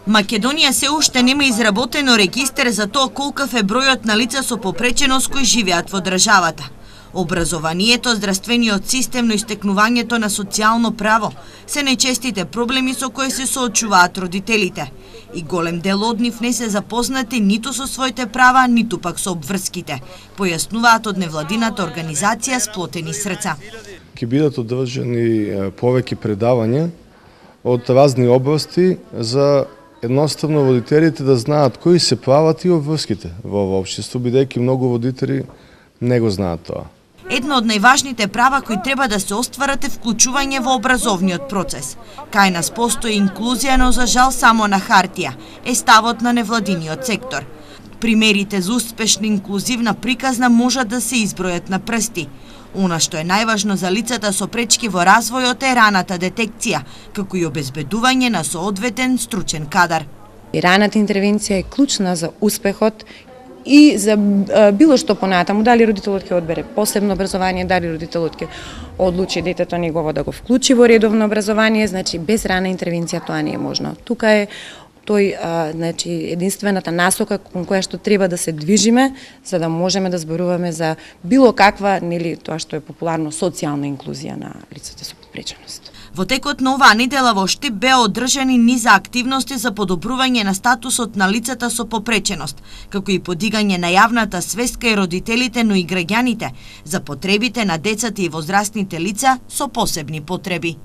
Македонија се уште нема изработено регистер за тоа колкав е бројот на лица со попреченост кои живеат во државата. Образованието, здравствениот систем, но истекнувањето на социјално право се најчестите проблеми со кои се соочуваат родителите. И голем дел од нив не се запознати ниту со своите права, ниту пак со обврските, појаснуваат од невладината организација Сплотени срца. Ќе бидат одржани повеќе предавања од разни области за едноставно водителите да знаат кои се правата и обврските во општество, бидејќи многу водители не го знаат тоа. Едно од најважните права кои треба да се остварат е вклучување во образовниот процес. Кај нас постои инклузија, но за жал само на хартија, е ставот на невладиниот сектор. Примерите за успешна инклузивна приказна можат да се избројат на прсти. Она што е најважно за лицата со пречки во развојот е раната детекција, како и обезбедување на соодветен стручен кадар. Раната интервенција е клучна за успехот и за било што понатаму, дали родителот ќе одбере посебно образование, дали родителот ќе одлучи детето негово да го вклучи во редовно образование, значи без рана интервенција тоа не е можно. Тука е значи единствената насока кон која што треба да се движиме за да можеме да зборуваме за било каква, нели тоа што е популарно, социјална инклузија на лицата со попреченост. Во текот на оваа недела во Штип беа одржани низа активности за подобрување на статусот на лицата со попреченост, како и подигање на јавната свест кај родителите, но и граѓаните за потребите на децата и возрастните лица со посебни потреби.